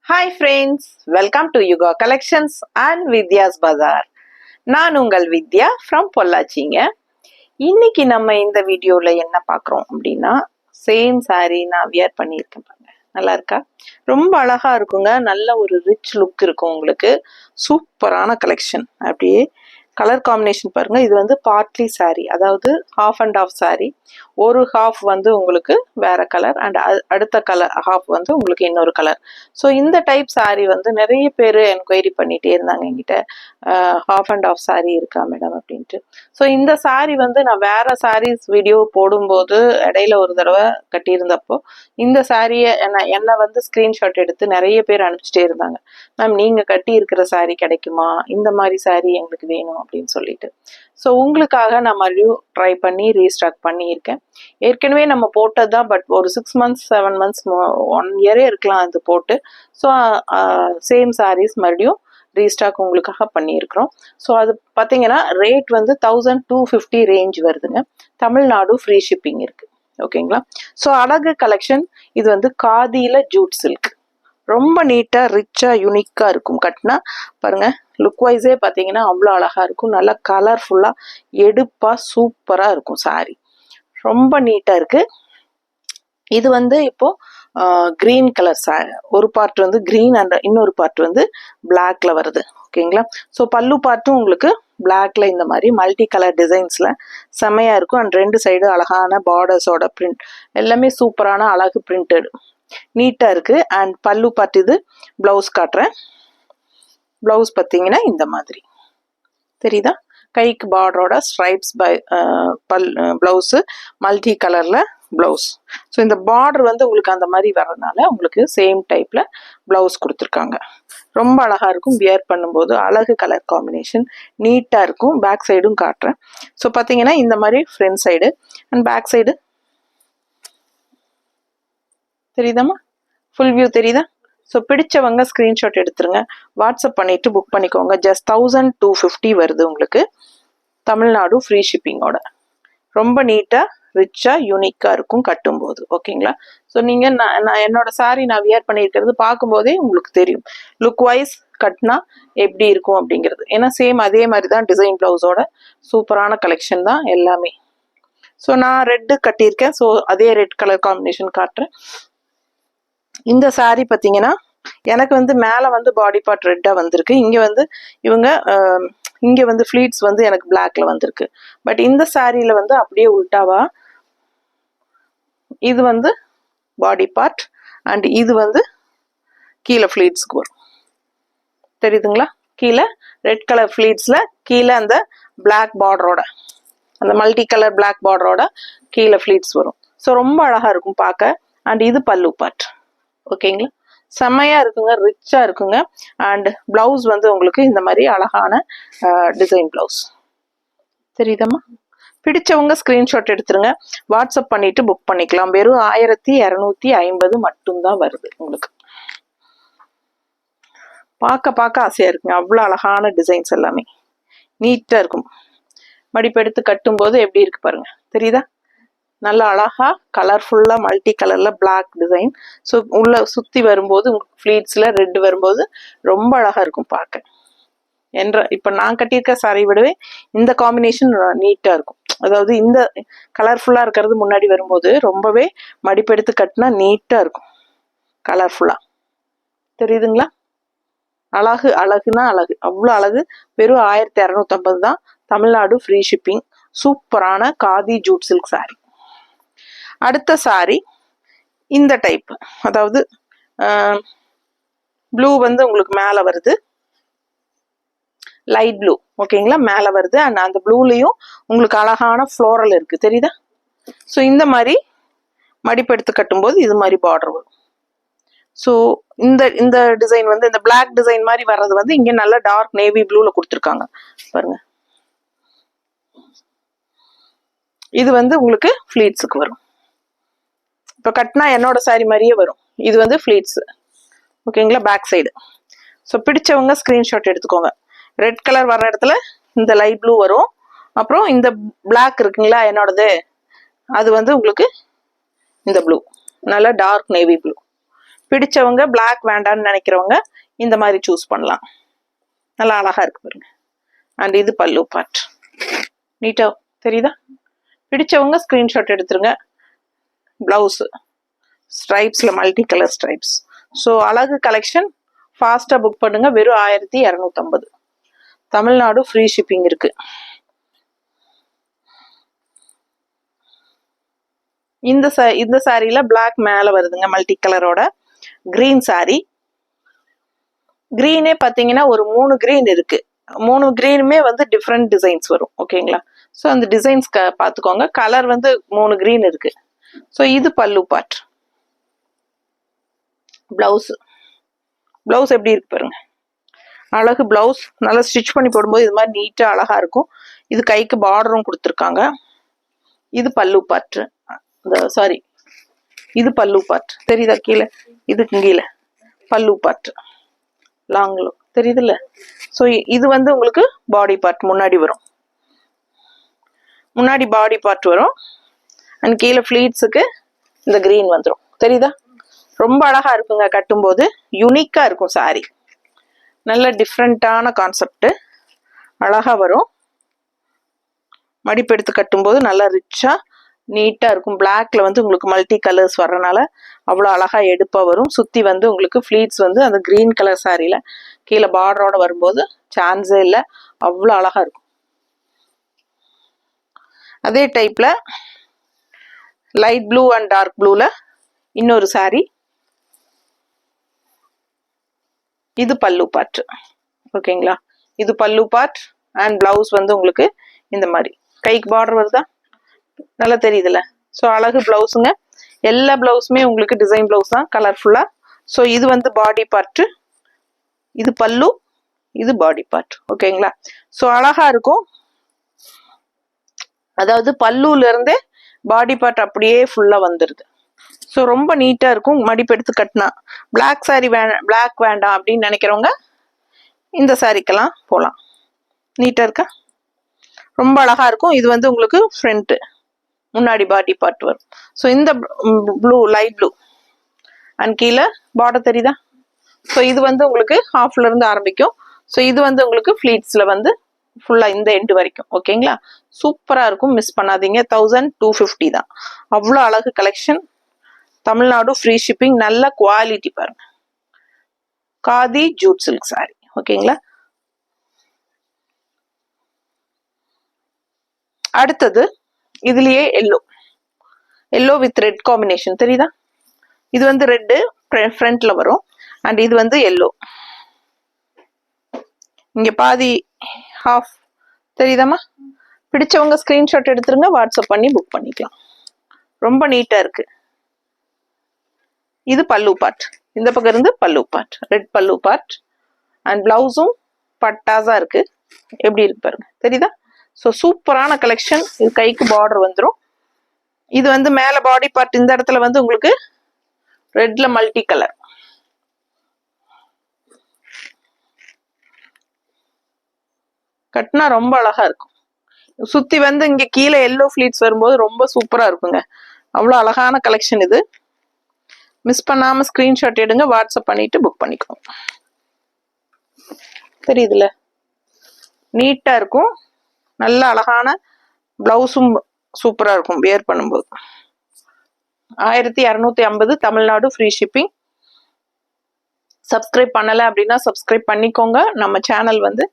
Hi friends, welcome to Yuga Collections and Vidya's Bazaar. நான் உங்கள் வித்யா from பொள்ளாச்சிங்க. இன்னைக்கு நம்ம இந்த வீடியோல என்ன பார்க்குறோம் அப்படின்னா சேம் saree நான் வியர் பண்ணியிருக்கேன் பாருங்க. நல்லா இருக்கா? ரொம்ப அழகா இருக்குங்க. நல்ல ஒரு ரிச் லுக் இருக்கும் உங்களுக்கு. சூப்பரான கலெக்ஷன். அப்படியே கலர் காம்பினேஷன் பாருங்க. இது வந்து பார்ட்லி saree, அதாவது half and half saree. ஒரு half வந்து உங்களுக்கு வேற கலர் அண்ட் அடுத்த கலர் half வந்து உங்களுக்கு இன்னொரு கலர். ஸோ இந்த டைப் saree வந்து நிறைய பேர் என்கொயரி பண்ணிட்டே இருந்தாங்க என்கிட்ட, half and half saree இருக்கா மேடம் அப்படின்ட்டு. ஸோ இந்த saree வந்து நான் வேற sarees வீடியோ போடும்போது இடையில ஒரு தடவை கட்டியிருந்தப்போ இந்த சாரியை என்னை வந்து ஸ்க்ரீன்ஷாட் எடுத்து நிறைய பேர் அனுப்பிச்சிட்டே இருந்தாங்க, மேம் நீங்கள் கட்டி இருக்கிற saree கிடைக்குமா, இந்த மாதிரி saree எங்களுக்கு வேணும் அப்படின்னு சொல்லிட்டு. ஸோ உங்களுக்காக நான் மறுபடியும் ட்ரை பண்ணி ரீஸ்டாக் பண்ணியிருக்கேன். ஏற்கனவே நம்ம போட்டது தான், பட் ஒரு 6 months 7 months 1 year இருக்கலாம் அது போட்டு. ஸோ சேம் sarees மறுபடியும் ரீஸ்டாக் உங்களுக்காக பண்ணியிருக்கிறோம். ஸோ அது பார்த்தீங்கன்னா ரேட் வந்து 1250 ரேஞ்ச் வருதுங்க. தமிழ்நாடு ஃப்ரீ ஷிப்பிங் இருக்கு. ஓகேங்களா? ஸோ அழகு கலெக்ஷன். இது வந்து காதியில ஜூட் சில்க். ரொம்ப நீட்டாக ரிச்சாக யூனிக்காக இருக்கும். கட்டினா பாருங்க, லுக் வைஸே பார்த்தீங்கன்னா அவ்வளோ அழகாக இருக்கும். நல்லா கலர்ஃபுல்லாக எடுப்பாக சூப்பராக இருக்கும் சாரி. ரொம்ப நீட்டாக இருக்குது. இது வந்து இப்போ கிரீன் கலர் ஒரு பார்ட் வந்து கிரீன் அண்ட் இன்னொரு பார்ட் வந்து பிளாக்ல வருது. ஓகேங்களா? ஸோ பல்லு பார்ட்டும் உங்களுக்கு பிளாக்ல இந்த மாதிரி மல்டி கலர் டிசைன்ஸ்ல செமையா இருக்கும். அண்ட் 2 சைடு அழகான பார்டர்ஸோட பிரிண்ட் எல்லாமே சூப்பரான அழகு பிரிண்டட் நீட்டா இருக்கு. அண்ட் பல்லு பார்ட் இது. பிளவுஸ் காட்டுறேன். பிளவுஸ் பார்த்தீங்கன்னா இந்த மாதிரி தெரியுதா? கைக்கு பார்டரோட ஸ்ட்ரைப்ஸ் பை பிளவுஸ் மல்டி கலர்ல பிளவுஸ். ஸோ இந்த பார்டர் வந்து உங்களுக்கு அந்த மாதிரி வர்றதுனால உங்களுக்கு சேம் டைப்ல பிளவுஸ் கொடுத்துருக்காங்க. ரொம்ப அழகா இருக்கும். வியர் பண்ணும்போது அழகு கலர் காம்பினேஷன் நீட்டா இருக்கும். பேக் சைடும் காட்டுறேன். ஸோ பார்த்தீங்கன்னா இந்த மாதிரி front side and back side தெரியுதாம்மா? ஃபுல் வியூ தெரியுதா? ஸோ பிடிச்சவங்க ஸ்க்ரீன்ஷாட் எடுத்துருங்க, வாட்ஸ்அப் பண்ணிட்டு புக் பண்ணிக்கோங்க. ஜஸ்ட் 1250 வருது உங்களுக்கு, தமிழ்நாடு ஃப்ரீ ஷிப்பிங்கோட. ரொம்ப நீட்டாக ரிச்சாக யூனிக்காக இருக்கும் கட்டும்போது. ஓகேங்களா? ஸோ நீங்கள் நான் என்னோட சாரி நான் வியர் பண்ணியிருக்கிறது பார்க்கும்போதே உங்களுக்கு தெரியும் லுக் வைஸ் கட்டினா எப்படி இருக்கும் அப்படிங்கிறது. ஏன்னா சேம் அதே மாதிரி தான் டிசைன் ப்ளவுஸோட சூப்பரான கலெக்ஷன் தான் எல்லாமே. ஸோ நான் ரெட்டு கட்டியிருக்கேன். ஸோ அதே ரெட் கலர் காம்பினேஷன் காட்டுறேன். இந்த சாரி பார்த்தீங்கன்னா எனக்கு வந்து மேலே வந்து பாடி பார்ட் ரெட்டாக வந்திருக்கு. இங்கே வந்து இவங்க இங்கே வந்து ஃப்ளீட்ஸ் வந்து எனக்கு பிளாக்ல வந்திருக்கு. பட் இந்த சாரியில் வந்து அப்படியே உல்டாவா இது வந்து பாடி பார்ட் அண்ட் இது வந்து கீழே ஃப்ளீட்ஸ்க்கு வரும். தெரியுதுங்களா? கீழே ரெட் கலர் ஃப்ளீட்ஸில் கீழே அந்த பிளாக் பார்டரோட அந்த மல்டி கலர் பிளாக் பார்டரோட கீழே ஃப்ளீட்ஸ் வரும். ஸோ ரொம்ப அழகாக இருக்கும் பார்க்க. அண்ட் இது பல்லு பார்ட். ஓகேங்களா? செம்மையா இருக்குங்க, ரிச்சா இருக்குங்க. அண்ட் பிளவுஸ் வந்து உங்களுக்கு இந்த மாதிரி அழகான டிசைன் பிளவுஸ். தெரியுதம்மா? பிடிச்சவங்க ஸ்கிரீன்ஷாட் எடுத்துருங்க, வாட்ஸ்அப் பண்ணிட்டு புக் பண்ணிக்கலாம். வெறும் 1250 மட்டும்தான் வருது உங்களுக்கு. பார்க்க ஆசையா இருக்குங்க. அவ்வளோ அழகான டிசைன்ஸ் எல்லாமே நீட்டா இருக்கும். மடிப்பு எடுத்து கட்டும் போது எப்படி இருக்கு பாருங்க. தெரியுதா? நல்லா அழகா கலர்ஃபுல்லா மல்டி கலர்ல பிளாக் டிசைன். ஸோ உள்ள சுத்தி வரும்போது உங்களுக்கு ஃப்ளீட்ஸ்ல ரெட் வரும்போது ரொம்ப அழகா இருக்கும் பார்க்க. இப்ப நான் கட்டியிருக்க சாரி விடவே இந்த காம்பினேஷன் நீட்டா இருக்கும். அதாவது இந்த கலர்ஃபுல்லா இருக்கிறது முன்னாடி வரும்போது ரொம்பவே மடிப்பெடுத்து கட்டினா நீட்டா இருக்கும் கலர்ஃபுல்லா. தெரியுதுங்களா? அழகுனா அழகு, அவ்வளோ அழகு. வெறும் 1250 தான். Tamil Nadu free shipping. சூப்பரான காதி ஜூட் சில்க் சாரி. அடுத்த சாரி இந்த டைப், அதாவது ப்ளூ வந்து உங்களுக்கு மேலே வருது, லைட் ப்ளூ. ஓகேங்களா? மேலே வருது. அண்ட் அந்த ப்ளூலையும் உங்களுக்கு அழகான ஃப்ளோரல் இருக்கு. தெரியுதா? ஸோ இந்த மாதிரி மடிப்பு எடுத்து கட்டும்போது இது மாதிரி பார்டர் வரும். ஸோ இந்த டிசைன் வந்து இந்த பிளாக் டிசைன் மாதிரி வர்றது வந்து இங்கே நல்லா டார்க் நேவி ப்ளூல கொடுத்துருக்காங்க பாருங்க. இது வந்து உங்களுக்கு ஃப்ளீட்ஸுக்கு வரும். இப்போ கட்டினா என்னோட சாரி மாதிரியே வரும். இது வந்து ஃப்ளீட்ஸ். ஓகேங்களா? Back side. ஸோ பிடிச்சவங்க ஸ்க்ரீன்ஷாட் எடுத்துக்கோங்க. ரெட் கலர் வர்ற இடத்துல இந்த லைட் ப்ளூ வரும். அப்புறம் இந்த பிளாக் இருக்குங்களா என்னோடது, அது வந்து உங்களுக்கு இந்த ப்ளூ, நல்லா டார்க் நேவி ப்ளூ. பிடிச்சவங்க பிளாக் வேண்டான்னு நினைக்கிறவங்க இந்த மாதிரி சூஸ் பண்ணலாம். நல்லா அழகா இருக்கு பாருங்க. அண்ட் இது பல்லு பார்ட். நீட்டா தெரியுதா? பிடிச்சவங்க ஸ்கிரீன்ஷாட் எடுத்துருங்க. பிளவுஸ் ஸ்ட்ரைப்ஸ்ல மல்டி கலர் ஸ்ட்ரைப்ஸ். ஸோ அழகு கலெக்ஷன் ஃபாஸ்டா புக் பண்ணுங்க. வெறும் 1250. தமிழ்நாடு ஃப்ரீ ஷிப்பிங் இருக்கு. இந்த சாரியில பிளாக் மேல வருதுங்க, மல்டி கலரோட கிரீன் சாரி. கிரீனே பாத்தீங்கன்னா ஒரு 3 கிரீன் இருக்கு. 3 கிரீனுமே வந்து டிஃப்ரெண்ட் டிசைன்ஸ் வரும். ஓகேங்களா? ஸோ அந்த டிசைன்ஸ் பார்த்துக்கோங்க. கலர் வந்து 3 கிரீன் இருக்கு. ஸோ இது பல்லு பார்ட். பிளவுஸ் எப்படி இருக்கு பாருங்க. அழகு பிளவுஸ். நல்லா ஸ்டிச் பண்ணி போடும்போது இது மாதிரி நீட்டா அழகா இருக்கும். இது கைக்கு பார்டரும் கொடுத்துருக்காங்க. இது பல்லு பார்ட். சாரி, இது பல்லு பார்ட். தெரியுதா? கீழே இதுக்கு கீழே பல்லு பார்ட் லாங் தெரியுதுல்ல? ஸோ இது வந்து உங்களுக்கு பாடி பார்ட் முன்னாடி வரும். முன்னாடி பாடி பார்ட் வரும். அண்ட் கீழே ஃபிளீட்ஸுக்கு இந்த கிரீன் வந்துடும். தெரியுதா? ரொம்ப அழகா இருக்குங்க. கட்டும்போது யூனிக்கா இருக்கும் சாரி. நல்ல டிஃப்ரெண்டான கான்செப்ட். அழகா வரும். மடிப்பு எடுத்து கட்டும்போது நல்லா ரிச்சா நீட்டா இருக்கும். பிளாக்ல வந்து உங்களுக்கு மல்டி கலர்ஸ் வர்றதுனால அவ்வளோ அழகா எடுப்பா வரும். சுத்தி வந்து உங்களுக்கு ஃபிளீட்ஸ் வந்து அந்த கிரீன் கலர் சாரியில கீழே பார்டரோட வரும்போது சான்ஸே இல்லை, அவ்வளோ அழகா இருக்கும். அதே டைப்ல லைட் ப்ளூ அண்ட் டார்க் ப்ளூல இன்னொரு சாரி. இது பல்லு பார்ட். ஓகேங்களா? இது பல்லு பார்ட். அண்ட் பிளவுஸ் வந்து உங்களுக்கு இந்த மாதிரி கைக்கு பார்டர் வருதா? நல்லா தெரியுதுல்ல? ஸோ அழகு பிளவுஸுங்க. எல்லா பிளவுஸுமே உங்களுக்கு டிசைன் பிளவுஸ் தான், கலர்ஃபுல்லா. ஸோ இது வந்து பாடி பார்ட். இது பல்லு, இது பாடி பார்ட். ஓகேங்களா? ஸோ அழகா இருக்கும். அதாவது பல்லுல இருந்தே பாடி பார்ட் அப்படியே ஃபுல்லா வந்துருது. ஸோ ரொம்ப நீட்டா இருக்கும். மடிப்பு எடுத்து கட்டினா பிளாக் சாரி பிளாக் வேண்டாம் அப்படின்னு நினைக்கிறவங்க இந்த சாரிக்கெல்லாம் போகலாம். நீட்டா இருக்கா? ரொம்ப அழகா இருக்கும். இது வந்து உங்களுக்கு ஃப்ரண்ட் முன்னாடி பாடி பார்ட் வரும். ஸோ இந்த ப்ளூ லைட் ப்ளூ அண்ட் கீழே பார்டர் தெரியுதா? ஸோ இது வந்து உங்களுக்கு ஹாஃப்ல இருந்து ஆரம்பிக்கும். ஸோ இது வந்து உங்களுக்கு ஃபிளீட்ஸ்ல வந்து ஃபுல்லா இந்த எண்டு வரைக்கும். ஓகேங்களா? சூப்பரா இருக்கும். மிஸ் பண்ணாதீங்க. 1250 தான். அவ்வளோ அழகு கலெக்ஷன். Tamil Nadu free shipping. நல்ல குவாலிட்டி பாருங்க. Khadi Jude silk sorry. ஓகேங்களா? அடுத்தது இதுலயே எல்லோ வித் ரெட் காம்பினேஷன். தெரியுதா? இது வந்து ரெட்டு ஃப்ரண்ட்ல வரும். அண்ட் இது வந்து எல்லோ. இங்க பாதி ஹாஃப் தெரியுதாமா? பிடிச்சவங்க ஸ்கிரீன்ஷாட் எடுத்துருங்க. வாட்ஸ்அப் பண்ணி புக் பண்ணிக்கலாம். ரொம்ப நீட்டா இருக்கு. இது பல்லு பார்ட். இந்த பக்கம் இருந்து பல்லு பார்ட். ரெட் பல்லு பார்ட். அண்ட் பிளவுஸும் பட்டாஸா இருக்கு. எப்படி இருக்கு பாருங்க. தெரியுதா? ஸோ சூப்பரான கலெக்ஷன். இது கைக்கு பார்டர் வந்துடும். இது வந்து மேல பாடி பார்ட் இந்த இடத்துல வந்து உங்களுக்கு ரெட்ல மல்டி கலர். கட்டினா ரொம்ப அழகா இருக்கும். சுத்தி வந்து இங்க கீழே எல்லோ ஃபிளீட்ஸ் வரும்போது ரொம்ப சூப்பரா இருக்குங்க. அவ்வளோ அழகான கலெக்ஷன் இது. மிஸ் பண்ணாம ஸ்கிரீன்ஷாட் எடுங்க. வாட்ஸ்அப் பண்ணிட்டு புக் பண்ணிக்கோங்க. தெரியுதுல? நீட்டா இருக்கும். நல்ல அழகான பிளவுஸும் சூப்பரா இருக்கும் வியர் பண்ணும்போது. 1250 தமிழ்நாடு ஃப்ரீ ஷிப்பிங். சப்ஸ்கிரைப் பண்ணல அப்படின்னா சப்ஸ்கிரைப் பண்ணிக்கோங்க. நம்ம சேனல் வந்து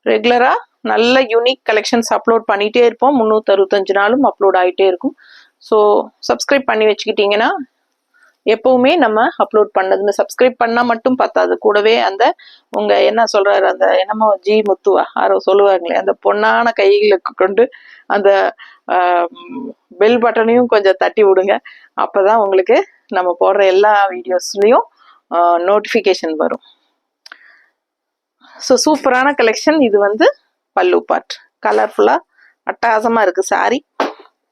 ரெகுலரா நல்ல யூனிக் கலெக்ஷன்ஸ் அப்லோட் பண்ணிட்டே இருப்போம். 365 நாளும் அப்லோட் ஆகிட்டே இருக்கும். ஸோ சப்ஸ்கிரைப் பண்ணி வச்சுக்கிட்டீங்கன்னா எப்பவுமே நம்ம அப்லோட் பண்ணதுன்னு. சப்ஸ்கிரைப் பண்ணா மட்டும் பத்தாது, கூடவே அந்த உங்க என்ன சொல்றாரு அந்த என்னமோ ஜி முத்துவா யாரோ சொல்லுவாங்களே, அந்த பொன்னான கைகளுக்கு கொண்டு அந்த பெல் பட்டனையும் கொஞ்சம் தட்டி விடுங்க. அப்பதான் உங்களுக்கு நம்ம போடுற எல்லா வீடியோஸ்லயும் நோட்டிஃபிகேஷன் வரும். ஸோ சூப்பரான கலெக்ஷன். இது வந்து பல்லு பார்ட். கலர்ஃபுல்லா அட்டகாசமா இருக்கு சாரி.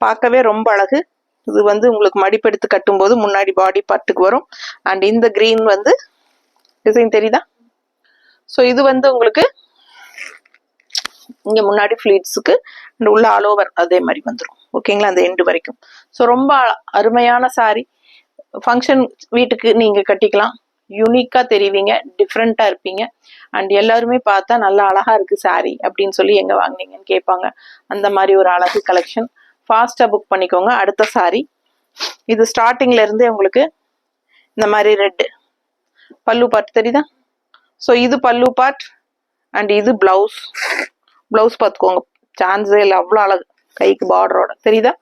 பார்க்கவே ரொம்ப அழகு. இது வந்து உங்களுக்கு மடிப்பெடுத்து கட்டும்போது முன்னாடி பாடி பார்ட்டுக்கு வரும். அண்ட் இந்த கிரீன் வந்து டிசைன் தெரியுதா? ஸோ இது வந்து உங்களுக்கு இங்க முன்னாடி ஃபிளீட்ஸுக்கு உள்ள ஆல் ஓவர் அதே மாதிரி வந்துடும். ஓகேங்களா? அந்த எண்டு வரைக்கும். ஸோ ரொம்ப அருமையான சாரி. ஃபங்க்ஷன் வீட்டுக்கு நீங்க கட்டிக்கலாம். யூனிக்கா தெரிவிங்க, டிஃப்ரெண்டா இருப்பீங்க. அண்ட் எல்லாருமே பார்த்தா நல்லா அழகா இருக்கு சாரி அப்படின்னு சொல்லி எங்க வாங்குனீங்கன்னு கேட்பாங்க. அந்த மாதிரி ஒரு அழகு கலெக்ஷன். ஃபாஸ்டா புக் பண்ணிக்கோங்க. அடுத்த சாரி இது ஸ்டார்டிங்ல இருந்தே உங்களுக்கு இந்த மாதிரி ரெட் பல்லு பார்ட் தெரியுதா? ஸோ இது பல்லு பார்ட் அண்ட் இது பிளவுஸ். பிளவுஸ் பார்த்துக்கோங்க, சான்ஸே இல்லை, அவ்வளோ அழகு, கைக்கு பார்டரோட தெரியுதா?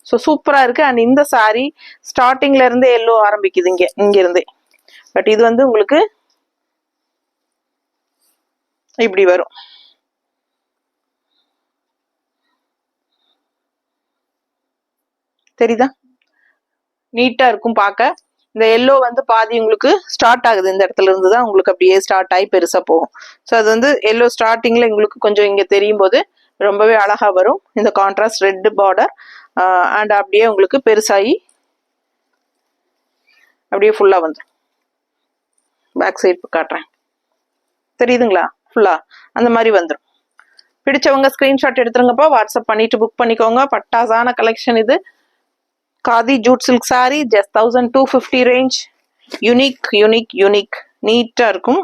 ஸோ சூப்பரா இருக்கு. அண்ட் இந்த சாரி ஸ்டார்டிங்ல இருந்தே எல்லோ ஆரம்பிக்குது இங்க இருந்தே. பட் இது வந்து உங்களுக்கு இப்படி வரும். தெரியுதா? நீட்டா இருக்கும் பார்க்க. இந்த எல்லோ வந்து பாதி உங்களுக்கு ஸ்டார்ட் ஆகுது, இந்த இடத்துல இருந்து தான் உங்களுக்கு அப்படியே ஸ்டார்ட் ஆகி பெருசா போகும். ஸோ அது வந்து எல்லோ ஸ்டார்டிங்ல உங்களுக்கு கொஞ்சம் இங்க தெரியும் போது ரொம்பவே அழகா வரும். இந்த கான்ட்ராஸ்ட் ரெட் பார்டர் அண்ட் அப்படியே உங்களுக்கு பெருசாகி அப்படியே ஃபுல்லா வந்துடும். பேக் சைடு காட்டுறேன், தெரியுதுங்களா? ஃபுல்லா அந்த மாதிரி வந்துடும். பிடிச்சவங்க ஸ்கிரீன்ஷாட் எடுத்துருங்கப்பா, வாட்ஸ்அப் பண்ணிட்டு புக் பண்ணிக்கோங்க. பட்டாசான கலெக்ஷன் இது. Khadi Jude silk sorry, just 1250 range. Unique நீட்டா இருக்கும்.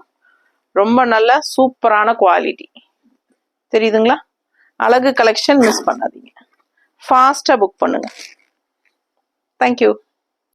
ரொம்ப நல்ல சூப்பரான குவாலிட்டி. தெரியுதுங்களா? அழகு கலெக்ஷன் மிஸ் பண்ணாதீங்க. ஃபாஸ்டா புக் பண்ணுங்க. தேங்க்யூ.